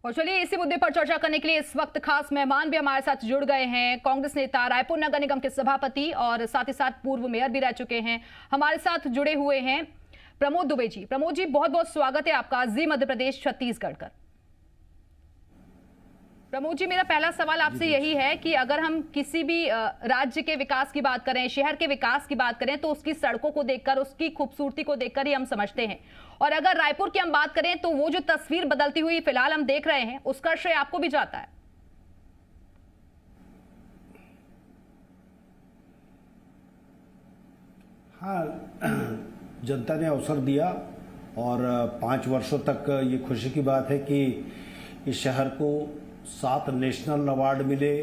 और चलिए इसी मुद्दे पर चर्चा करने के लिए इस वक्त खास मेहमान भी हमारे साथ जुड़ गए हैं। कांग्रेस नेता, रायपुर नगर निगम के सभापति और साथ ही साथ पूर्व मेयर भी रह चुके हैं, हमारे साथ जुड़े हुए हैं प्रमोद दुबे जी। प्रमोद जी, बहुत बहुत स्वागत है आपका जी मध्य प्रदेश छत्तीसगढ़ का। प्रमोद जी, मेरा पहला सवाल आपसे यही है कि अगर हम किसी भी राज्य के विकास की बात करें, शहर के विकास की बात करें, तो उसकी सड़कों को देखकर, उसकी खूबसूरती को देखकर ही हम समझते हैं। और अगर रायपुर की हम बात करें तो वो जो तस्वीर बदलती हुई फिलहाल हम देख रहे हैं, उसका श्रेय आपको भी जाता है। हाँ, जनता ने अवसर दिया और 5 वर्षों तक ये खुशी की बात है कि इस शहर को 7 नेशनल अवार्ड मिले।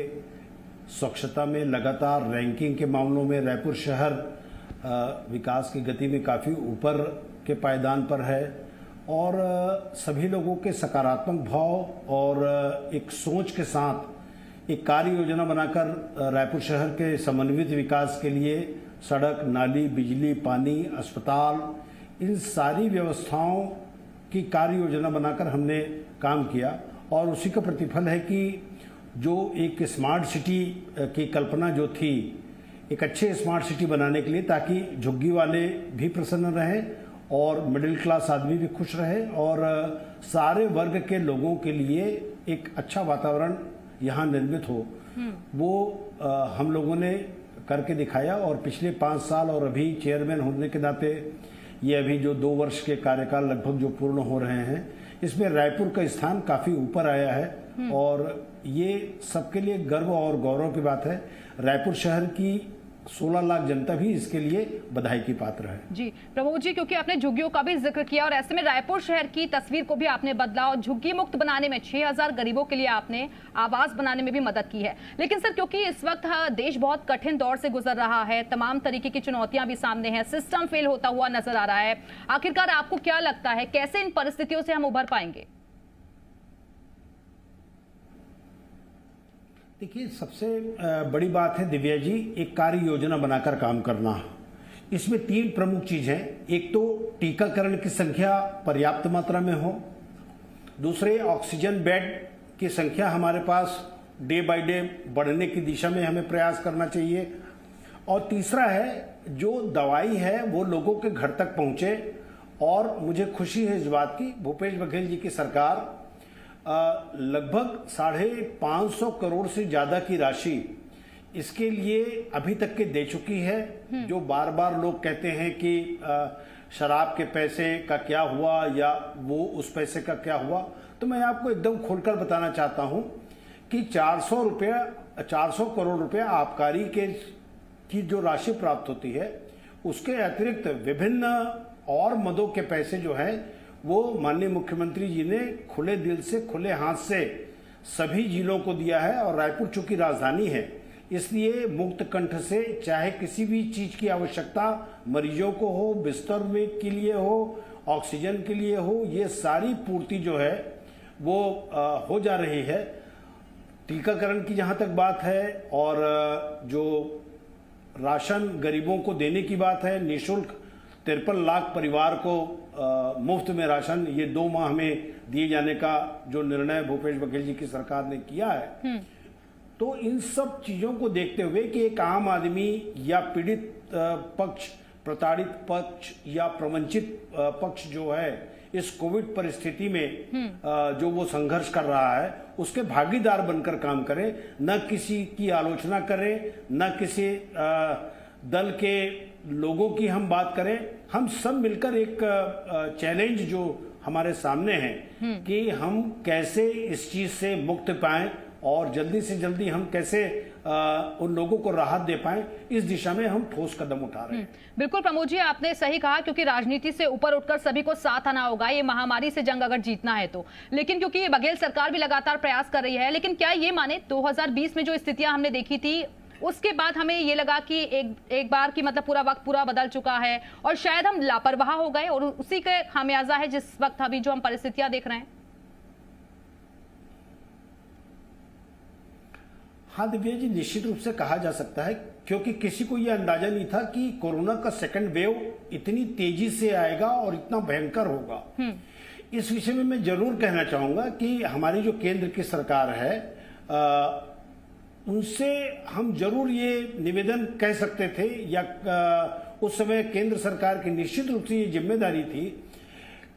स्वच्छता में लगातार रैंकिंग के मामलों में रायपुर शहर विकास की गति में काफ़ी ऊपर के पायदान पर है और सभी लोगों के सकारात्मक भाव और एक सोच के साथ एक कार्य योजना बनाकर रायपुर शहर के समन्वित विकास के लिए सड़क, नाली, बिजली, पानी, अस्पताल, इन सारी व्यवस्थाओं की कार्य योजना बनाकर हमने काम किया और उसी का प्रतिफल है कि जो एक स्मार्ट सिटी की कल्पना जो थी, एक अच्छे स्मार्ट सिटी बनाने के लिए, ताकि झुग्गी वाले भी प्रसन्न रहें और मिडिल क्लास आदमी भी खुश रहे और सारे वर्ग के लोगों के लिए एक अच्छा वातावरण यहाँ निर्मित हो, वो हम लोगों ने करके दिखाया। और पिछले 5 साल और अभी चेयरमैन होने के नाते ये अभी जो 2 वर्ष के कार्यकाल लगभग जो पूर्ण हो रहे हैं, इसमें रायपुर का स्थान काफी ऊपर आया है और ये सबके लिए गर्व और गौरव की बात है। रायपुर शहर की 16 लाख जनता भी इसके लिए बधाई की पात्र है। जी प्रमोद जी, क्योंकि आपने झुग्गियों का भी जिक्र किया और ऐसे में रायपुर शहर की तस्वीर को भी आपने बदला और झुग्गी मुक्त बनाने में 6000 गरीबों के लिए आपने आवास बनाने में भी मदद की है। लेकिन सर, क्योंकि इस वक्त देश बहुत कठिन दौर से गुजर रहा है, तमाम तरीके की चुनौतियां भी सामने हैं, सिस्टम फेल होता हुआ नजर आ रहा है, आखिरकार आपको क्या लगता है कैसे इन परिस्थितियों से हम उभर पाएंगे? देखिए, सबसे बड़ी बात है दिव्या जी, एक कार्य योजना बनाकर काम करना। इसमें 3 प्रमुख चीज हैं। एक तो टीकाकरण की संख्या पर्याप्त मात्रा में हो, दूसरे ऑक्सीजन बेड की संख्या हमारे पास डे बाय डे बढ़ने की दिशा में हमें प्रयास करना चाहिए, और तीसरा है जो दवाई है वो लोगों के घर तक पहुंचे। और मुझे खुशी है इस बात की, भूपेश बघेल जी की सरकार लगभग 550 करोड़ से ज्यादा की राशि इसके लिए अभी तक के दे चुकी है। जो बार बार लोग कहते हैं कि शराब के पैसे का क्या हुआ या वो उस पैसे का क्या हुआ, तो मैं आपको एकदम खोलकर बताना चाहता हूं कि 400 करोड़ रुपया आबकारी की जो राशि प्राप्त होती है, उसके अतिरिक्त विभिन्न और मदों के पैसे जो है वो माननीय मुख्यमंत्री जी ने खुले दिल से, खुले हाथ से सभी जिलों को दिया है। और रायपुर चूंकि राजधानी है, इसलिए मुक्त कंठ से चाहे किसी भी चीज की आवश्यकता मरीजों को हो, बिस्तर में के लिए हो, ऑक्सीजन के लिए हो, ये सारी पूर्ति जो है वो हो जा रही है। टीकाकरण की जहां तक बात है और जो राशन गरीबों को देने की बात है, निःशुल्क 53 लाख परिवार को मुफ्त में राशन ये 2 माह में दिए जाने का जो निर्णय भूपेश बघेल जी की सरकार ने किया है, तो इन सब चीजों को देखते हुए कि एक आम आदमी या पीड़ित पक्ष, प्रताड़ित पक्ष या प्रवंचित पक्ष जो है इस कोविड परिस्थिति में जो वो संघर्ष कर रहा है, उसके भागीदार बनकर काम करें, न किसी की आलोचना करें, न किसी दल के लोगों की हम बात करें। हम सब मिलकर एक चैलेंज जो हमारे सामने है कि हम कैसे इस चीज से मुक्त पाएं और जल्दी से जल्दी हम कैसे उन लोगों को राहत दे पाएं, इस दिशा में हम ठोस कदम उठा रहे हैं। बिल्कुल प्रमोद जी, आपने सही कहा, क्योंकि राजनीति से ऊपर उठकर सभी को साथ आना होगा ये महामारी से जंग अगर जीतना है तो। लेकिन क्योंकि ये बघेल सरकार भी लगातार प्रयास कर रही है, लेकिन क्या ये माने 2020 में जो स्थितियां हमने देखी थी, उसके बाद हमें ये लगा कि एक बार की मतलब पूरा वक्त पूरा बदल चुका है और शायद हम लापरवाह हो गए और उसी का खामियाजा है जिस वक्त अभी जो हम परिस्थितियां देख रहे हैं? हाँ दिव्या जी, निश्चित रूप से कहा जा सकता है, क्योंकि किसी को यह अंदाजा नहीं था कि कोरोना का सेकंड वेव इतनी तेजी से आएगा और इतना भयंकर होगा। इस विषय में मैं जरूर कहना चाहूंगा कि हमारी जो केंद्र की सरकार है उनसे हम जरूर ये निवेदन कह सकते थे या उस समय केंद्र सरकार की निश्चित रूप से ये जिम्मेदारी थी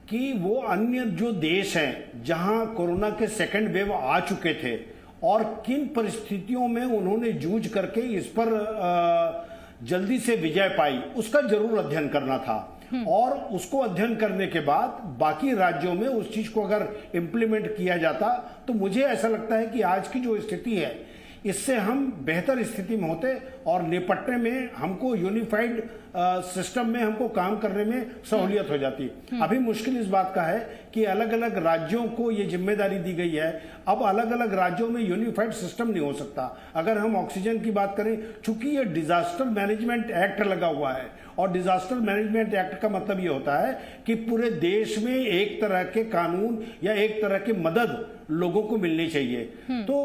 कि वो अन्य जो देश हैं जहां कोरोना के सेकंड वेव आ चुके थे और किन परिस्थितियों में उन्होंने जूझ करके इस पर जल्दी से विजय पाई, उसका जरूर अध्ययन करना था। और उसको अध्ययन करने के बाद बाकी राज्यों में उस चीज को अगर इम्प्लीमेंट किया जाता तो मुझे ऐसा लगता है कि आज की जो स्थिति है इससे हम बेहतर स्थिति में होते और निपटने में हमको यूनिफाइड सिस्टम में हमको काम करने में सहूलियत हो जाती। अभी मुश्किल इस बात का है कि अलग अलग राज्यों को ये जिम्मेदारी दी गई है। अब अलग अलग राज्यों में यूनिफाइड सिस्टम नहीं हो सकता। अगर हम ऑक्सीजन की बात करें, चूंकि ये डिजास्टर मैनेजमेंट एक्ट लगा हुआ है और डिजास्टर मैनेजमेंट एक्ट का मतलब ये होता है कि पूरे देश में एक तरह के कानून या एक तरह की मदद लोगों को मिलनी चाहिए। तो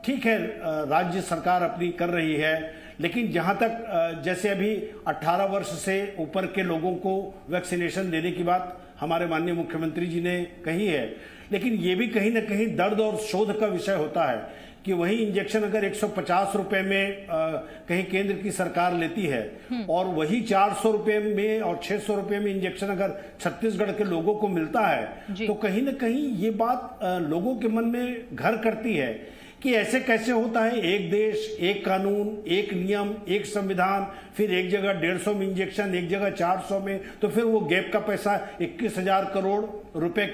ठीक है, राज्य सरकार अपनी कर रही है, लेकिन जहां तक जैसे अभी 18 वर्ष से ऊपर के लोगों को वैक्सीनेशन देने की बात हमारे माननीय मुख्यमंत्री जी ने कही है, लेकिन ये भी कहीं ना कहीं दर्द और शोध का विषय होता है कि वही इंजेक्शन अगर 150 रुपए में कहीं केंद्र की सरकार लेती है और वही 400 रुपए में और 600 रुपए में इंजेक्शन अगर छत्तीसगढ़ के लोगों को मिलता है तो कहीं ना कहीं ये बात लोगों के मन में घर करती है कि ऐसे कैसे होता है, एक देश, एक कानून, एक नियम, एक संविधान, फिर एक जगह 150 में इंजेक्शन, एक जगह 400 में, तो फिर वो गैप का पैसा 21,000 करोड़ रुपए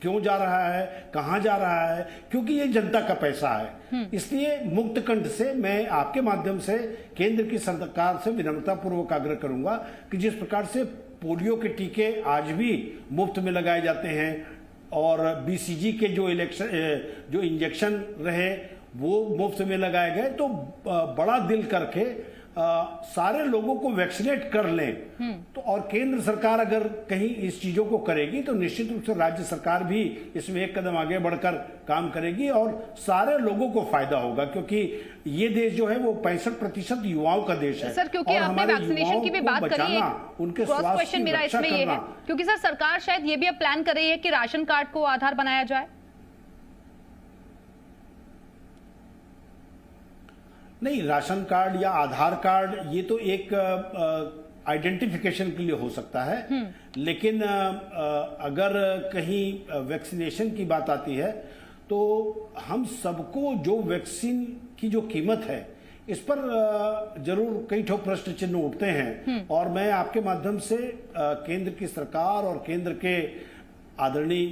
क्यों जा रहा है, कहां जा रहा है? क्योंकि ये जनता का पैसा है। इसलिए मुक्त कंठ से मैं आपके माध्यम से केंद्र की सरकार से विनम्रता पूर्वक आग्रह करूंगा कि जिस प्रकार से पोलियो के टीके आज भी मुफ्त में लगाए जाते हैं और बीसीजी के जो इंजेक्शन रहे वो मुफ्त में लगाए गए, तो बड़ा दिल करके सारे लोगों को वैक्सीनेट कर लें तो, और केंद्र सरकार अगर कहीं इस चीजों को करेगी तो निश्चित रूप से राज्य सरकार भी इसमें एक कदम आगे बढ़कर काम करेगी और सारे लोगों को फायदा होगा, क्योंकि ये देश जो है वो 65% युवाओं का देश है। सर, क्योंकि आपने वैक्सीनेशन की भी बात करी है, उनके क्रॉस क्वेश्चन मेरा इसमें ये है, क्योंकि सर सरकार शायद ये भी अब प्लान कर रही है कि राशन कार्ड को आधार बनाया जाए। नहीं, राशन कार्ड या आधार कार्ड ये तो एक आइडेंटिफिकेशन के लिए हो सकता है, लेकिन अगर कहीं वैक्सीनेशन की बात आती है तो हम सबको जो वैक्सीन की जो कीमत है इस पर जरूर कई ठोक प्रश्न चिन्ह उठते हैं और मैं आपके माध्यम से केंद्र की सरकार और केंद्र के आदरणीय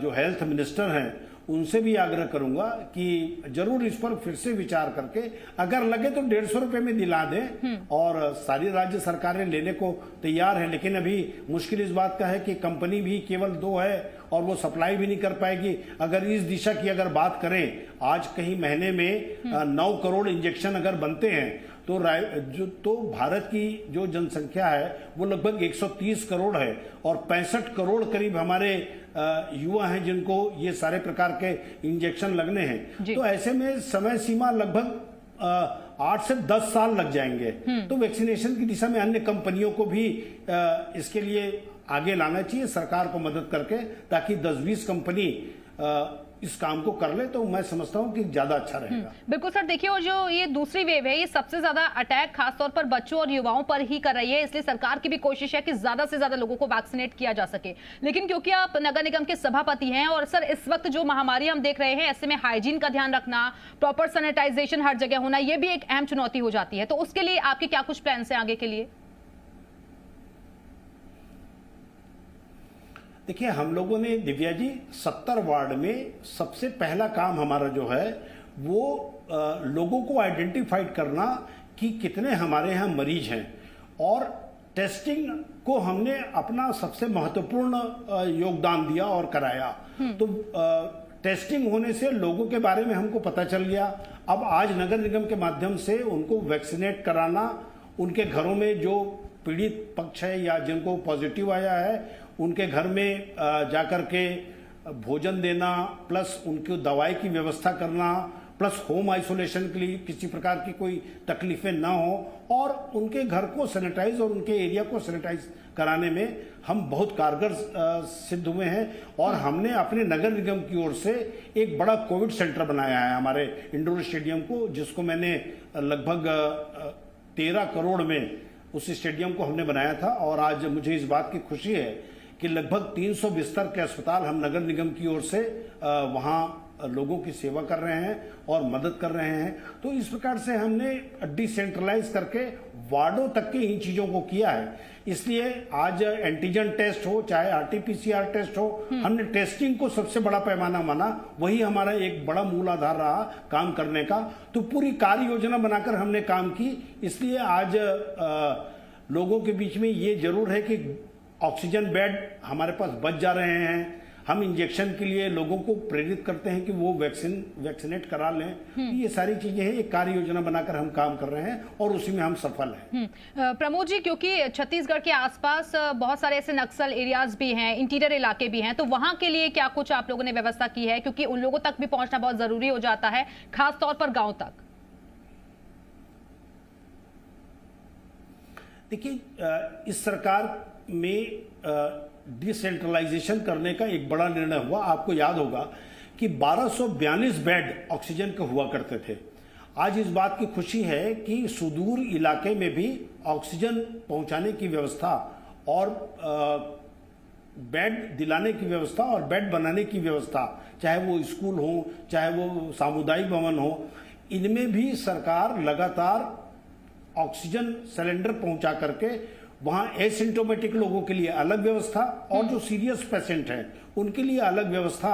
जो हेल्थ मिनिस्टर हैं उनसे भी आग्रह करूंगा कि जरूर इस पर फिर से विचार करके अगर लगे तो 150 रुपए में दिला दें और सारी राज्य सरकारें लेने को तैयार हैं। लेकिन अभी मुश्किल इस बात का है कि कंपनी भी केवल 2 है और वो सप्लाई भी नहीं कर पाएगी। अगर इस दिशा की अगर बात करें, आज कहीं महीने में 9 करोड़ इंजेक्शन अगर बनते हैं तो भारत की जो जनसंख्या है वो लगभग 130 करोड़ है और 65 करोड़ करीब हमारे युवा हैं जिनको ये सारे प्रकार के इंजेक्शन लगने हैं। तो ऐसे में समय सीमा लगभग 8 से 10 साल लग जाएंगे। तो वैक्सीनेशन की दिशा में अन्य कंपनियों को भी इसके लिए आगे लाना चाहिए सरकार को मदद करके, ताकि 10-20 कंपनी इस काम को कर ले तो मैं समझता हूं कि ज्यादा अच्छा रहेगा। बिल्कुल सर, देखिए और जो ये दूसरी वेव है ये सबसे ज्यादा अटैक खासतौर पर बच्चों और युवाओं पर ही कर रही है, इसलिए सरकार की भी कोशिश है कि ज्यादा से ज्यादा लोगों को वैक्सीनेट किया जा सके। लेकिन क्योंकि आप नगर निगम के सभापति हैं और सर इस वक्त जो महामारी हम देख रहे हैं ऐसे में हाइजीन का ध्यान रखना, प्रॉपर सैनिटाइजेशन हर जगह होना, ये भी एक अहम चुनौती हो जाती है। तो उसके लिए आपके क्या कुछ प्लान है आगे के लिए? देखिए, हम लोगों ने दिव्या जी 70 वार्ड में सबसे पहला काम हमारा जो है वो लोगों को आइडेंटिफाइड करना कि कितने हमारे यहाँ मरीज हैं और टेस्टिंग को हमने अपना सबसे महत्वपूर्ण योगदान दिया और कराया। तो टेस्टिंग होने से लोगों के बारे में हमको पता चल गया। अब आज नगर निगम के माध्यम से उनको वैक्सीनेट कराना, उनके घरों में जो पीड़ित पक्ष है या जिनको पॉजिटिव आया है उनके घर में जाकर के भोजन देना, प्लस उनकी दवाई की व्यवस्था करना, प्लस होम आइसोलेशन के लिए किसी प्रकार की कोई तकलीफें ना हो, और उनके घर को सैनिटाइज और उनके एरिया को सैनिटाइज कराने में हम बहुत कारगर सिद्ध हुए हैं। और हमने अपने नगर निगम की ओर से एक बड़ा कोविड सेंटर बनाया है हमारे इंडोर स्टेडियम को, जिसको मैंने लगभग 13 करोड़ में उस स्टेडियम को हमने बनाया था। और आज मुझे इस बात की खुशी है कि लगभग 300 बिस्तर के अस्पताल हम नगर निगम की ओर से वहां लोगों की सेवा कर रहे हैं और मदद कर रहे हैं। तो इस प्रकार से हमने डिसेंट्रलाइज करके वार्डों तक के इन चीजों को किया है। इसलिए आज एंटीजन टेस्ट हो चाहे आरटीपीसीआर टेस्ट हो, हमने टेस्टिंग को सबसे बड़ा पैमाना माना, वही हमारा एक बड़ा मूल आधार रहा काम करने का। तो पूरी कार्य योजना बनाकर हमने काम की। इसलिए आज लोगों के बीच में ये जरूर है कि ऑक्सीजन बेड हमारे पास बच जा रहे हैं। हम इंजेक्शन के लिए लोगों को प्रेरित करते हैं कि वो वैक्सीनेट करा लें। ये सारी चीजें हैं, एक कार्य योजना बनाकर हम काम कर रहे हैं और उसी में हम सफल हैं। प्रमोद जी, क्योंकि छत्तीसगढ़ के आसपास बहुत सारे ऐसे नक्सल एरियाज भी हैं, इंटीरियर इलाके भी हैं, तो वहां के लिए क्या कुछ आप लोगों ने व्यवस्था की है? क्योंकि उन लोगों तक भी पहुंचना बहुत जरूरी हो जाता है, खासतौर पर गाँव तक। देखिए, इस सरकार में डिसेंट्रलाइजेशन करने का एक बड़ा निर्णय हुआ। आपको याद होगा कि 1242 बेड ऑक्सीजन के हुआ करते थे। आज इस बात की खुशी है कि सुदूर इलाके में भी ऑक्सीजन पहुंचाने की व्यवस्था और बेड दिलाने की व्यवस्था और बेड बनाने की व्यवस्था, चाहे वो स्कूल हो चाहे वो सामुदायिक भवन हो, इनमें भी सरकार लगातार ऑक्सीजन सिलेंडर पहुंचा करके वहां एसिम्टोमेटिक लोगों के लिए अलग व्यवस्था और जो सीरियस पेशेंट हैं उनके लिए अलग व्यवस्था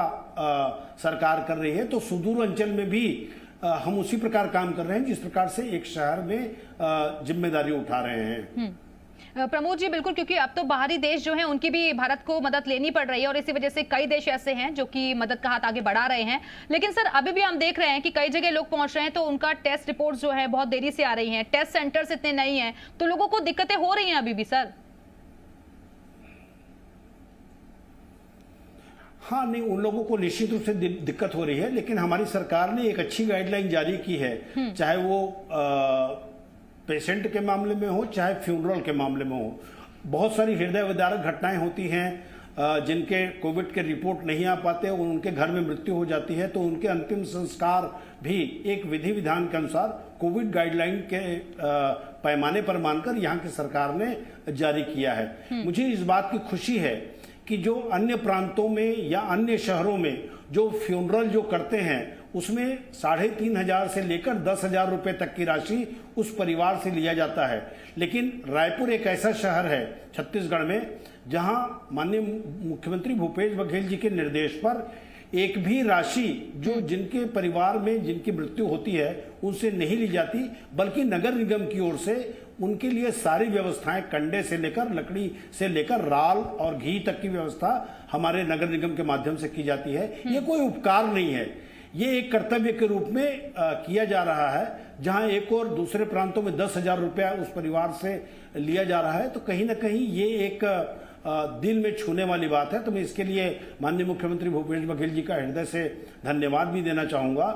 सरकार कर रही है। तो सुदूर अंचल में भी हम उसी प्रकार काम कर रहे हैं जिस प्रकार से एक शहर में जिम्मेदारी उठा रहे हैं। प्रमोद जी, बिल्कुल, क्योंकि अब तो बाहरी देश जो हैं उनकी भी भारत को मदद लेनी पड़ रही है और इसी वजह से कई देश ऐसे हैं जो कि मदद का हाथ आगे बढ़ा रहे हैं। लेकिन सर, अभी भी हम देख रहे हैं कि कई जगह लोग पहुंच रहे हैं तो उनका टेस्ट रिपोर्ट जो है बहुत देरी से आ रही हैं, टेस्ट सेंटर्स इतने नहीं हैं, तो लोगों को दिक्कतें हो रही हैं अभी भी सर। हाँ, नहीं, उन लोगों को निश्चित रूप से दिक्कत हो रही है, लेकिन हमारी सरकार ने एक अच्छी गाइडलाइन जारी की है, चाहे वो पेशेंट के मामले में हो चाहे फ्यूनरल के मामले में हो। बहुत सारी हृदय विदारक घटनाएं होती हैं जिनके कोविड के रिपोर्ट नहीं आ पाते और उनके घर में मृत्यु हो जाती है, तो उनके अंतिम संस्कार भी एक विधि विधान के अनुसार कोविड गाइडलाइन के पैमाने पर मानकर यहाँ की सरकार ने जारी किया है। मुझे इस बात की खुशी है कि जो अन्य प्रांतों में या अन्य शहरों में जो फ्यूनरल जो करते हैं उसमें 3,500 से लेकर 10,000 रुपए तक की राशि उस परिवार से लिया जाता है। लेकिन रायपुर एक ऐसा शहर है छत्तीसगढ़ में जहां माननीय मुख्यमंत्री भूपेश बघेल जी के निर्देश पर एक भी राशि जो जिनके परिवार में जिनकी मृत्यु होती है उनसे नहीं ली जाती, बल्कि नगर निगम की ओर से उनके लिए सारी व्यवस्थाएं, कंडे से लेकर लकड़ी से लेकर राल और घी तक की व्यवस्था हमारे नगर निगम के माध्यम से की जाती है। ये कोई उपकार नहीं है, ये एक कर्तव्य के रूप में किया जा रहा है। जहां एक और दूसरे प्रांतों में 10,000 रुपया उस परिवार से लिया जा रहा है, तो कहीं ना कहीं ये एक दिल में छूने वाली बात है। तो मैं इसके लिए माननीय मुख्यमंत्री भूपेश बघेल जी का हृदय से धन्यवाद भी देना चाहूंगा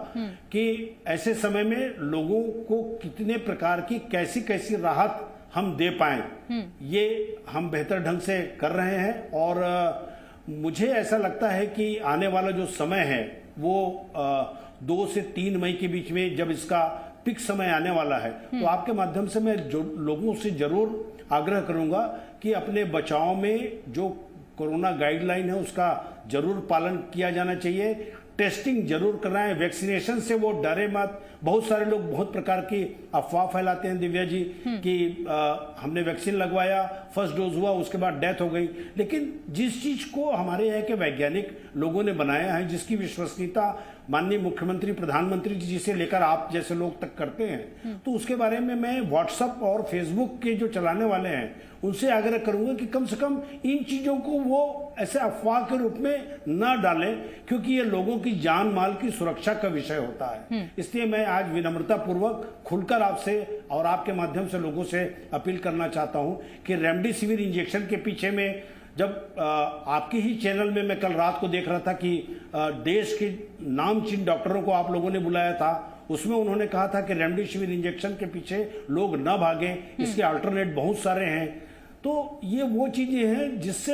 कि ऐसे समय में लोगों को कितने प्रकार की कैसी कैसी राहत हम दे पाए, ये हम बेहतर ढंग से कर रहे हैं। और मुझे ऐसा लगता है कि आने वाला जो समय है वो 2 से 3 मई के बीच में जब इसका पिक समय आने वाला है, तो आपके माध्यम से मैं जो लोगों से जरूर आग्रह करूंगा कि अपने बचाव में जो कोरोना गाइडलाइन है उसका जरूर पालन किया जाना चाहिए। टेस्टिंग जरूर कराएं, वैक्सीनेशन से वो डरे मत। बहुत सारे लोग बहुत प्रकार की अफवाह फैलाते हैं दिव्या जी कि हमने वैक्सीन लगवाया, फर्स्ट डोज हुआ, उसके बाद डेथ हो गई। लेकिन जिस चीज को हमारे यहाँ के वैज्ञानिक लोगों ने बनाया है, जिसकी विश्वसनीयता माननीय मुख्यमंत्री प्रधानमंत्री जी से लेकर आप जैसे लोग तक करते हैं, तो उसके बारे में मैं व्हाट्सएप और फेसबुक के जो चलाने वाले हैं उनसे आग्रह करूंगा कि कम से कम इन चीजों को वो ऐसे अफवाह के रूप में न डालें, क्योंकि ये लोगों की जान माल की सुरक्षा का विषय होता है। इसलिए मैं आज विनम्रता पूर्वक खुलकर आपसे और आपके माध्यम से लोगों से अपील करना चाहता हूं कि रेमडेसिविर इंजेक्शन के पीछे में जब आपके ही चैनल में मैं कल रात को देख रहा था कि देश के नामचीन डॉक्टरों को आप लोगों ने बुलाया था, उसमें उन्होंने कहा था कि रेमडेसिविर इंजेक्शन के पीछे लोग न भागें, इसके अल्टरनेट बहुत सारे हैं। तो ये वो चीजें हैं जिससे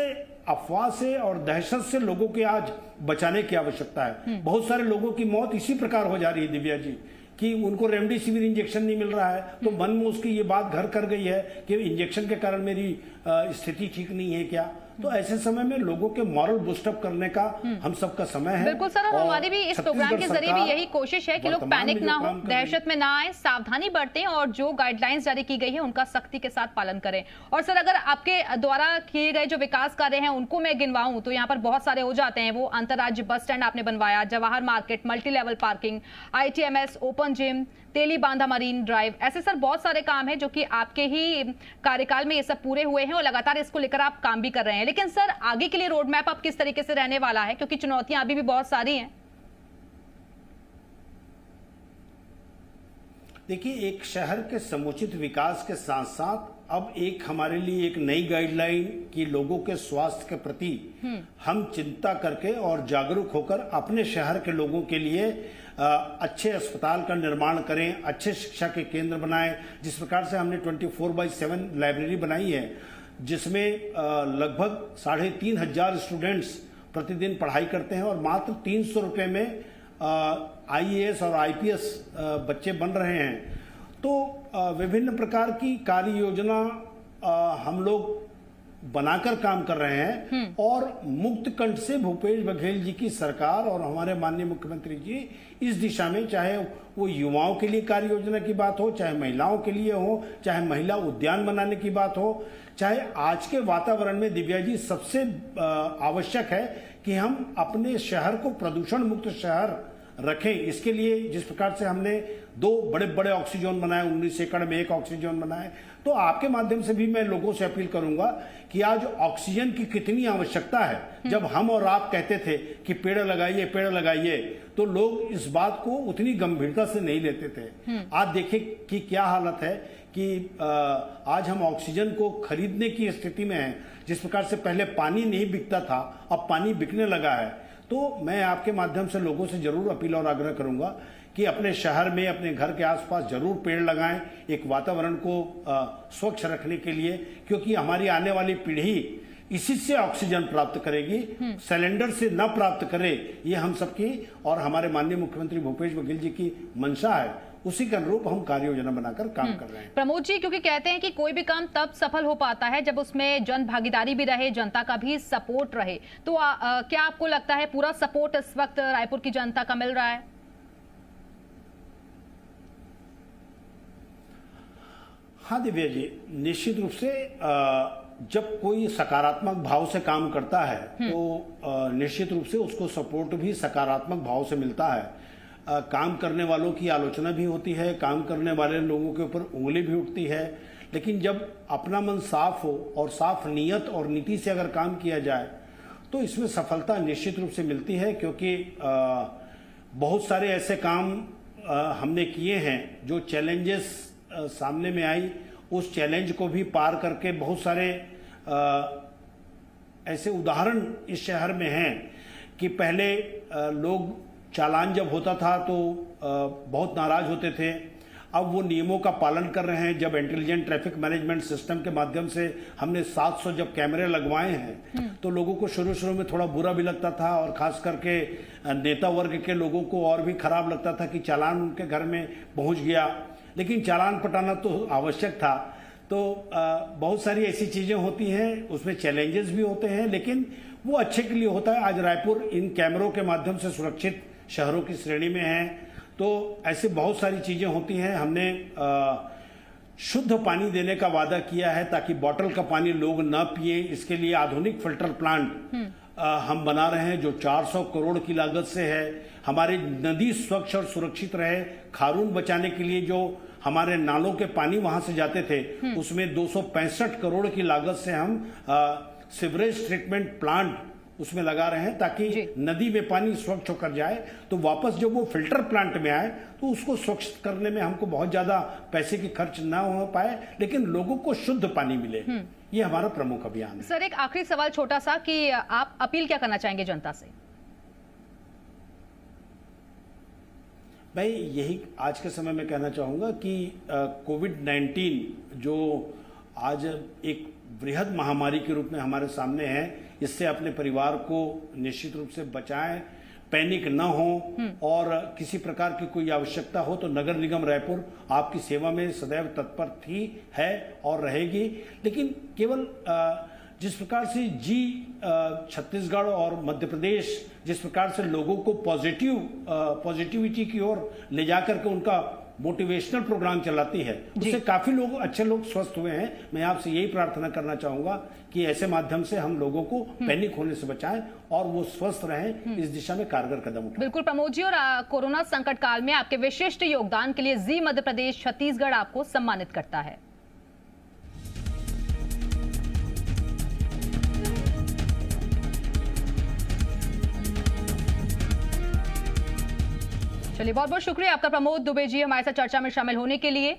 अफवाह से और दहशत से लोगों के आज बचाने की आवश्यकता है। बहुत सारे लोगों की मौत इसी प्रकार हो जा रही है दिव्या जी, कि उनको रेमडेसिविर इंजेक्शन नहीं मिल रहा है, तो मन में उसकी ये बात घर कर गई है कि इंजेक्शन के कारण मेरी स्थिति ठीक नहीं है क्या। तो ऐसे समय में लोगों के मॉरल बूस्टअप करने का हम सबका समय है। बिल्कुल सर, और हमारी भी इस प्रोग्राम के जरिए भी यही कोशिश है कि लोग पैनिक ना हो, दहशत में ना आए, सावधानी बरतें और जो गाइडलाइंस जारी की गई है उनका सख्ती के साथ पालन करें। और सर, अगर आपके द्वारा किए गए जो विकास कार्य हैं उनको मैं गिनवाऊं तो यहाँ पर बहुत सारे हो जाते हैं। वो अंतर्राज्य बस स्टैंड आपने बनवाया, Jawahar market, multi level parking, ITMS, open gym, Teli Bandha marine drive, ऐसे सर बहुत सारे काम हैं जो कि आपके ही कार्यकाल में ये सब पूरे हुए हैं और लगातार इसको लेकर आप काम भी कर रहे हैं। लेकिन सर, आगे के लिए रोड मैप अब किस तरीके से रहने वाला है, क्योंकि चुनौतियां अभी भी बहुत सारी हैं? देखिए, एक शहर के समुचित विकास के साथ साथ अब एक हमारे लिए एक नई गाइडलाइन कि लोगों के स्वास्थ्य के प्रति हम चिंता करके और जागरूक होकर अपने शहर के लोगों के लिए अच्छे अस्पताल का निर्माण करें, अच्छे शिक्षा के केंद्र बनाएं। जिस प्रकार से हमने 24/7 लाइब्रेरी बनाई है, जिसमें लगभग 3,500 स्टूडेंट्स प्रतिदिन पढ़ाई करते हैं और मात्र 300 रुपये में IAS और IPS बच्चे बन रहे हैं। तो विभिन्न प्रकार की कार्य योजना हम लोग बनाकर काम कर रहे हैं और मुक्त कंठ से भूपेश बघेल जी की सरकार और हमारे माननीय मुख्यमंत्री जी इस दिशा में, चाहे वो युवाओं के लिए कार्य योजना की बात हो, चाहे महिलाओं के लिए हो, चाहे महिला उद्यान बनाने की बात हो, चाहे आज के वातावरण में दिव्या जी सबसे आवश्यक है कि हम अपने शहर को प्रदूषण मुक्त शहर रखें। इसके लिए जिस प्रकार से हमने 2 बड़े बड़े ऑक्सीजन बनाए, 19 एकड़ में 1 ऑक्सीजन बनाए, तो आपके माध्यम से भी मैं लोगों से अपील करूंगा कि आज ऑक्सीजन की कितनी आवश्यकता है। जब हम और आप कहते थे कि पेड़ लगाइए पेड़ लगाइए, तो लोग इस बात को उतनी गंभीरता से नहीं लेते थे। आज देखिए कि क्या हालत है कि आज हम ऑक्सीजन को खरीदने की स्थिति में हैं। जिस प्रकार से पहले पानी नहीं बिकता था, अब पानी बिकने लगा है। तो मैं आपके माध्यम से लोगों से जरूर अपील और आग्रह करूंगा कि अपने शहर में, अपने घर के आसपास जरूर पेड़ लगाएं, एक वातावरण को स्वच्छ रखने के लिए, क्योंकि हमारी आने वाली पीढ़ी इसी से ऑक्सीजन प्राप्त करेगी, सिलेंडर से न प्राप्त करे। ये हम सबकी और हमारे माननीय मुख्यमंत्री भूपेश बघेल जी की मंशा है, उसी के अनुरूप हम कार्य योजना बनाकर काम कर रहे हैं। प्रमोद जी, क्योंकि कहते हैं कि कोई भी काम तब सफल हो पाता है जब उसमें जन भागीदारी भी रहे, जनता का भी सपोर्ट रहे। तो क्या आपको लगता है पूरा सपोर्ट इस वक्त रायपुर की जनता का मिल रहा है? हाँ दिव्या जी, निश्चित रूप से जब कोई सकारात्मक भाव से काम करता है तो निश्चित रूप से उसको सपोर्ट भी सकारात्मक भाव से मिलता है। काम करने वालों की आलोचना भी होती है, काम करने वाले लोगों के ऊपर उंगली भी उठती है, लेकिन जब अपना मन साफ हो और साफ नीयत और नीति से अगर काम किया जाए तो इसमें सफलता निश्चित रूप से मिलती है। क्योंकि बहुत सारे ऐसे काम हमने किए हैं जो चैलेंजेस सामने में आई, उस चैलेंज को भी पार करके बहुत सारे ऐसे उदाहरण इस शहर में हैं कि पहले लोग चालान जब होता था तो बहुत नाराज होते थे, अब वो नियमों का पालन कर रहे हैं। जब इंटेलिजेंट ट्रैफिक मैनेजमेंट सिस्टम के माध्यम से हमने 700 जब कैमरे लगवाए हैं तो लोगों को शुरू में थोड़ा बुरा भी लगता था और खास करके नेता वर्ग के लोगों को और भी खराब लगता था कि चालान उनके घर में पहुंच गया, लेकिन चालान पटाना तो आवश्यक था। तो बहुत सारी ऐसी चीजें होती हैं, उसमें चैलेंजेस भी होते हैं, लेकिन वो अच्छे के लिए होता है। आज रायपुर इन कैमरों के माध्यम से सुरक्षित शहरों की श्रेणी में है। तो ऐसे बहुत सारी चीजें होती हैं। हमने शुद्ध पानी देने का वादा किया है ताकि बॉटल का पानी लोग न पिए, इसके लिए आधुनिक फिल्टर प्लांट हम बना रहे हैं जो 400 करोड़ की लागत से है। हमारी नदी स्वच्छ और सुरक्षित रहे, खारून बचाने के लिए जो हमारे नालों के पानी वहां से जाते थे उसमें 265 करोड़ की लागत से हम सीवरेज ट्रीटमेंट प्लांट उसमें लगा रहे हैं ताकि जी। नदी में पानी स्वच्छ होकर जाए, तो वापस जब वो फिल्टर प्लांट में आए तो उसको स्वच्छ करने में हमको बहुत ज्यादा पैसे की खर्च ना हो पाए, लेकिन लोगों को शुद्ध पानी मिले। ये हमारा प्रमुख अभियान है। सर, एक आखिरी सवाल छोटा सा कि आप अपील क्या करना चाहेंगे जनता से? मैं यही आज के समय में कहना चाहूंगा कि कोविड-19 जो आज एक बृहद महामारी के रूप में हमारे सामने है, इससे अपने परिवार को निश्चित रूप से बचाएं, पैनिक न हो, और किसी प्रकार की कोई आवश्यकता हो तो नगर निगम रायपुर आपकी सेवा में सदैव तत्पर थी, है और रहेगी। लेकिन केवल जिस प्रकार से छत्तीसगढ़ और मध्य प्रदेश जिस प्रकार से लोगों को पॉजिटिविटी की ओर ले जाकर के उनका मोटिवेशनल प्रोग्राम चलाती है, उससे काफी लोग अच्छे लोग स्वस्थ हुए हैं। मैं आपसे यही प्रार्थना करना चाहूंगा कि ऐसे माध्यम से हम लोगों को पैनिक होने से बचाएं और वो स्वस्थ रहें, इस दिशा में कारगर कदम उठाएं। बिल्कुल प्रमोद जी, और कोरोना संकट काल में आपके विशिष्ट योगदान के लिए जी मध्य प्रदेश छत्तीसगढ़ आपको सम्मानित करता है। चलिए, बहुत बहुत शुक्रिया आपका प्रमोद दुबे जी हमारे साथ चर्चा में शामिल होने के लिए,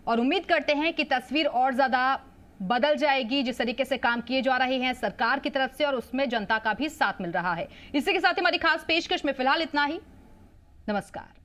और उम्मीद करते हैं कि तस्वीर और ज्यादा बदल जाएगी जिस तरीके से काम किए जा रहे हैं सरकार की तरफ से, और उसमें जनता का भी साथ मिल रहा है। इसी के साथ हमारी खास पेशकश में फिलहाल इतना ही। नमस्कार।